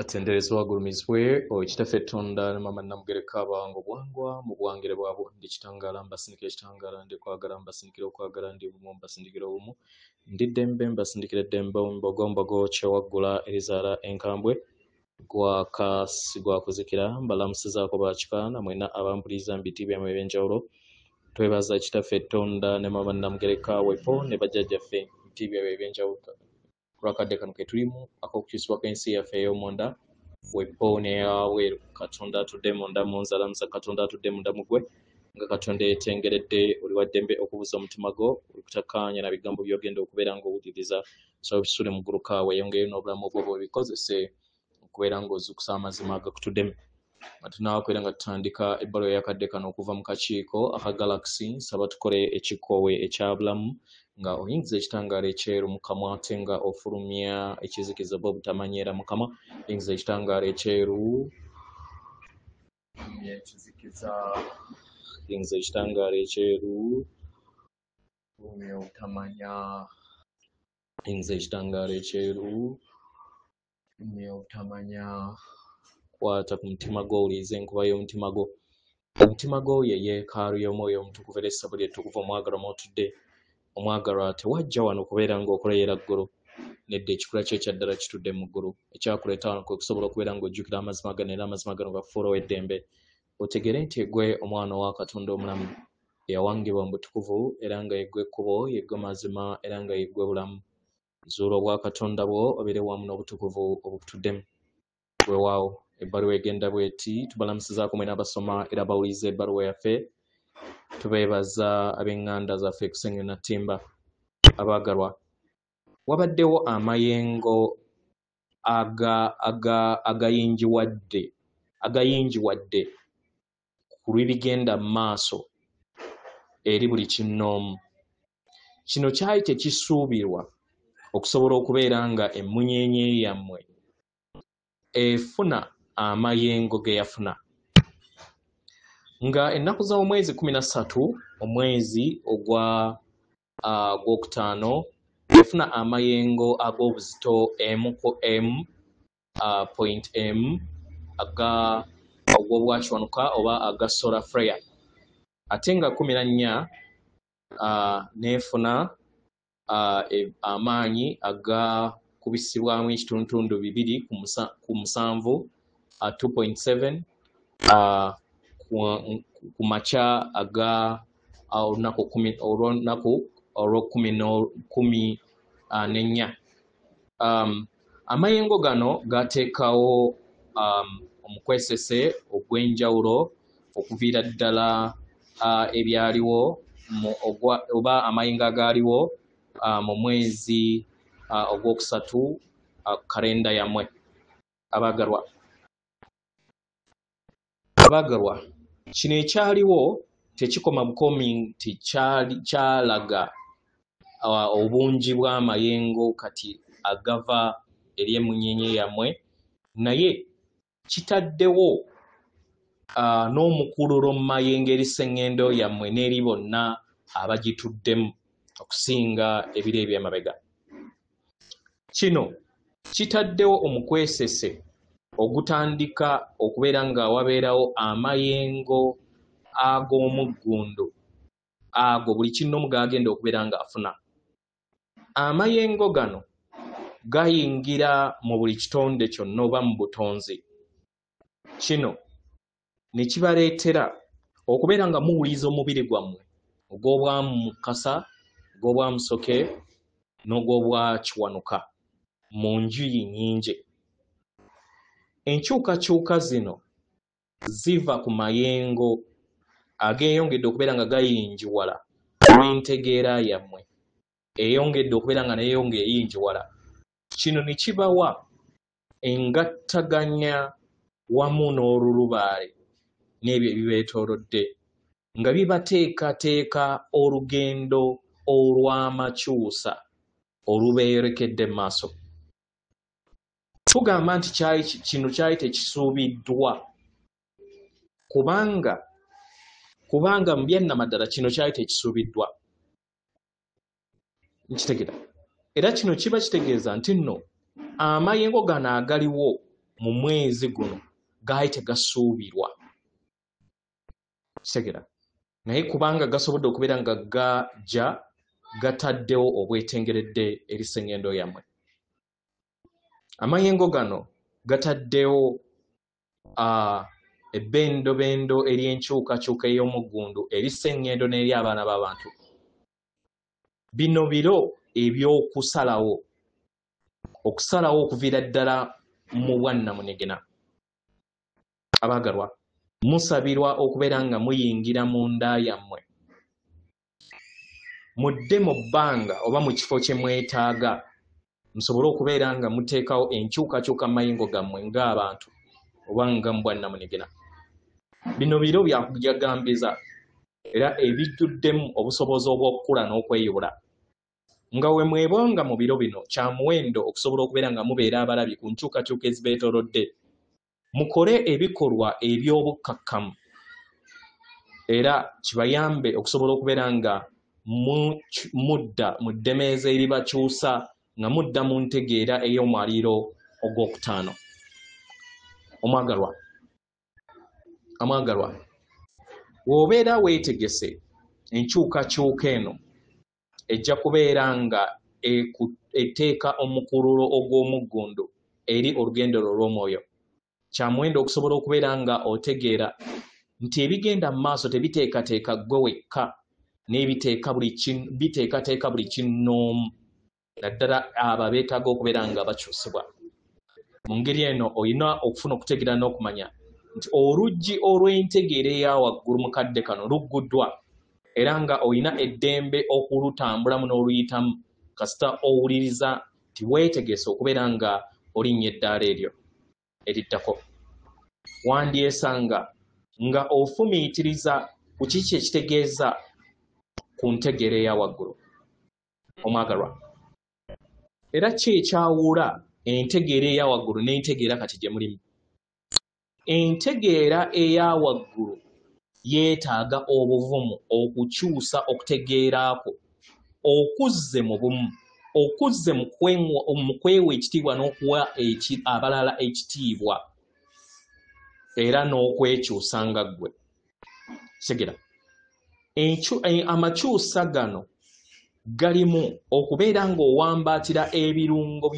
Atenderezwa agulumizibwe ekitaffe Tonda ne Mama Namugereka abange obwangwa mu bwangire bwabwe ndi kitangala mbasindikira ekitangala ndi kwagala mbasindikira okwagala ndi bumu mbasindikira obumu ndi ddembe mbasindikira eddembe mbogo kyewaggula erizaala enkambwe gwakuzikira mbalamusizaako bakika namwena abampuliriza mu biti byammwe eby'enjawulo twebaza kitaffe Tonda ne Mama Namugereka wepo ne bajjajjaffe mu biti byabwe eby'enjawulo Rakadde kano ke tulimu ak'okukyusibwa kw'ensi yaffe ey'omunda wepo n'eyaweeru Katonda atudde munda mu nzalamuza Katonda atudde munda mu ggwe nga Katonda yeetengeredde oli wa ddembe okubuza omutima gwo okutakkaanya na bigambo by'ogenda okubeera ng'owuliriza so bisule mu gguluka weeyongeyo n'obulamu obwo bwebikozese okubeera ng'ozuukusa amazima agakutuddemu tunaabakwera nga tutandika ebbaluwa y'akadde kano okuva mu kakiiko aka Galaxy nsaba tukole ekikoowe ekyabulamu nga oyingiza ekitangaala ekyeru mu kamwa ate nga ofulumya ekizikiza bwe obutamanyiira mu kamwa oyingiza ekitangaala ekyeru oyingiza ekitangaala ekyeru ofulumya obutamanya oyingiza ekitangaala ekyeru ofulumya obutamanya kwata ku mutima gwo owulirize enkuba y'omutima gwo omutima gwo ye yeekaalu y'omwoyo omutukuvu era essabo ly'ettukuvu omwagalwa mw'otudde omwagalwa tewajja wano kubeera ng'okoleera ggulu nedda ekikula kye ekyaddala kitudde mu ggulu ekyakuleeta wano kwe kusobola okubeera ng'ojjukira amazima gano era amazima gano gafuulawo eddembe otegere nti eggwe omwana wa Katonda omulamu eyawangibwa mu butukuvu era nga yeggwe ekkubo yeggwe mazima era nga yeggwe bulamu zuula obwa Katonda bwo obeere wamu n'obutukuvu obukutuddemu weewaawo ebbaluwa egenda bw'eti tubalamusizaako mwena abasoma era bawuliza ebbaluwa yaffe tubeebaza ab'eŋŋanda zaffe Kusengera Ttimba abaagalwa wabaddewo amayengo agayinjiwadde ku lw'ebigenda mu maaso eri buli kinnoomu kino kyali tekisuubirwa okusobola okubeera nga emmunyeenye yammwe efuna amayengo ge yafuna nga ennaku z'omwezi 13 omwezi gwokutaano yafuna amayengo ag'obuzito M.M ogw'obwakiwanuka oba aga solar flare ate nga 14 neefuna amaanyi agakubisibwamu ekitundutundu 2 ku 7 2.7 ku makya olunaku olw'14 amayengo gano gateekawo omukwesese ogw'enjawulo okuviira ddala ebyaliwo oba amayengo agaaliwo mu mwezi ogwokusatu kalenda yammwe abaagalwa kino ekyaliwo tekikoma bukomi nti kyalaga obungi bw'amayengo kati agava eri emunyenye yammwe naye kitaddewo n'omukululo mu mayengo eriseŋŋendo yammwe n'eri bonna abagituddemu okusinga ebiro eby'emabega kino kitaddewo omukwesese ogutandika okubeera nga wabeerawo amayengo ag'omuggundu ago buli kinnoomu gagenda okubeera ng'afuna amayengo gano gayingira mu buli kitonde kyonna oba mu butonzi kino ne kibaleetera okubeera nga muwuliza omubiri gwammwe ogw'obwamukasa ogw'obwamusoke n'ogw'obwakiwanuka mu njuyi nnyingi enkyukakyuka zino ziva ku mayengo ageeyongedde okubeera nga gayinjiwala olw'entegeera yammwe eyongedde okubeera nga neyeyongera eyinjiwala kino ne kibawa engattaganya wamu n'olulubaale n'ebyo ebibeetoolodde nga bibateekateeka olugendo olw'amakyusa olubeerekedde mu maaso tugamba nti kino kyali tekisuubiddwa kubanga mu byannamaddala kino kyali tekisuubiddwa nkitegera era kino kiba kitegeeza nti nno amayengo gano agaliwo mu mwezi guno gaali tegasuubirwa kitegera naye kubanga gasobodde okubeera nga gajja gataddewo obwetengeredde eri sseŋŋendo yammwe. Amayengo gano gataddewo ebbendobendo ery'enkyukakyuka ey'omuggundu eri sseŋŋendo n'eri abaana b'abantu. Bino biro eby'okusalawo okuviira ddala mu bwannamunigina. Abaagalwa, musabirwa okubeera nga muyingira mu nda yammwe, mudde mu bbanga oba mu kifo kye mwetaaga musobole okubeera nga muteekawo enkyukakyuka mu mayingo gammwe ng'abantu oba nga mu bwannamunigina. Bino biro byakujagambiza era ebijjuddemu obusobozi obw'okukula n'okweyubula. Nga we mwebonga mu biro bino kya muwendo okusobola okubeera nga mubeera abalabi ku nkyukakyuka ezibeetoolodde. Mukole ebikolwa eby'obukkakkamu era kibayambe okusobola okubeera nga mudda mu ddemeeza eribakyusa nga mudda mu ntegeera ey'omwaliiro ogwokutaano. Omwagalwa, bw'obeera weetegese enkyukakyuka eno ejja kubeera nga eteeka omukululo ogw'omuggundu eri olugendo olw'omwoyo. Kya muwendo okusobola okubeera nga otegeera nti ebigenda mu maaso tebiteekateeka ggwe wekka biteekateeka buli kinnoomu naddala abo abeetaaga okubeera nga bakyusibwa. Mu ngeri eno olina okufuna okutegeera n'okumanya nti oluggi olw'entegeera eya waggulu mu kadde kano lugguddwa era nga olina eddembe okulutambulamu n'oluyitamu kasita owuliriza nti weetegese okubeera nga olinnya eddaala eryo eriddako. Wandyesanga nga ofumiitiriza ku kiki ekitegeeza ku ntegeera eya waggulu. Omwagalwa, era ki ekyawula entegeera eya waggulu n'entegeera kati gye mulimu? Entegeera eya waggulu yeetaaga obuvumu okukyusa okutegeeraako okuzze mu bumu, okuzze mu kwewa ekitiibwa n'okuwa abalala ekitiibwa era n'okwekyusa nga ggwe. Segera amakyusa gano galimu okubeera ng'owambaatira ebirungo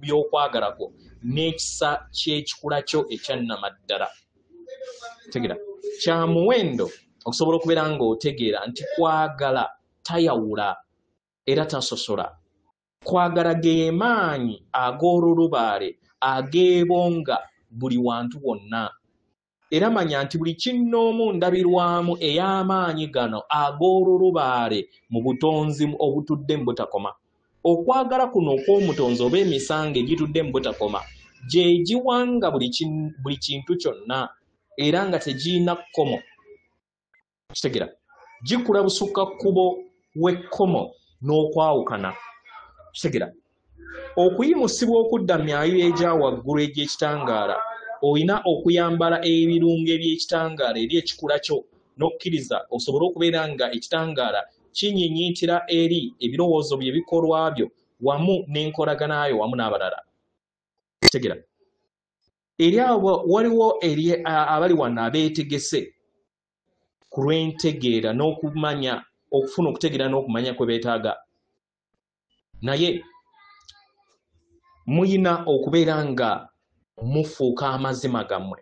by'okwagala kwo n'ekisa ky'ekikula kyo ekyannamaddala. Tegera kya muwendo okusobola okubeera ng'otegeera nti kwagala tayawula era tasosola. Kwagala ge maanyi ag'olulubaale ageebonga buli wantu wonna. Era manya nti buli kinnoomu ndabirwamu ey'amaanyi gano ag'olulubaale mu butonzi obutudde mu butakoma. Okwagala kuno okw'omutonzi oba emisango egitudde mu butakoma gye giwanga buli kintu kyonna era nga tegirina kkomo. Kitegera gikula busukka kkubo w'ekkomo n'okwawukana. Kitegera okuyimusibwa okudda mu myayo egya waggulu egy'ekitangaala olina okuyambala ebirungo eby'ekitangaala eri ekikula kyo n'okkiriza osobole okubeera nga ekitangaala kinyinyiitira eri ebirowoozo bye bikolwa byo wamu n'enkolaganayo wamu n'abalala. Kitegera eri abo waliwo eri abali wano abeetegese ku lw'entegeera n'okumanya okufuna okutegeera n'okumanya kwe beetaaga, naye muyina okubeera nga mufuuka amazima gammwe,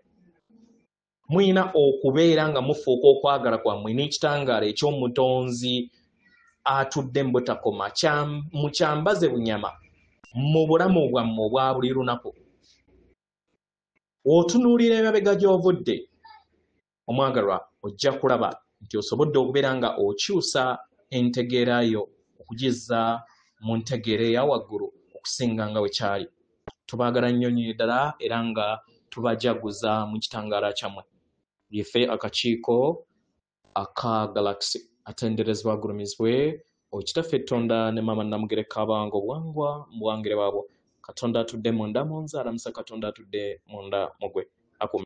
muyina okubeera nga mufuuka okwagala kwammwe n'ekitangaala eky'omutonzi atudde mu butakoma mukyambaze bunyama mu bulamu bwammwe obwa buli lunaku. Otunuulira emabega gy'ovudde, omwagalwa, ojja kulaba nti osobodde okubeera nga okyusa entegeera yo okugizza mu ntegeera eya waggulu okusinga nga bwe kyali. Tubaagala nnyo ddala era nga tubajaguza mu kitangaala kyammwe. Yeffe akakiiko aka Galaxy atenderezebwa agulumizibwe okitaffe Tonda ne Maama Namugereka abange obwangwa mu bwangere bwabwo. Katonda atudde munda mu nze, alamusa Katonda atudde munda mu gwe. Akuume.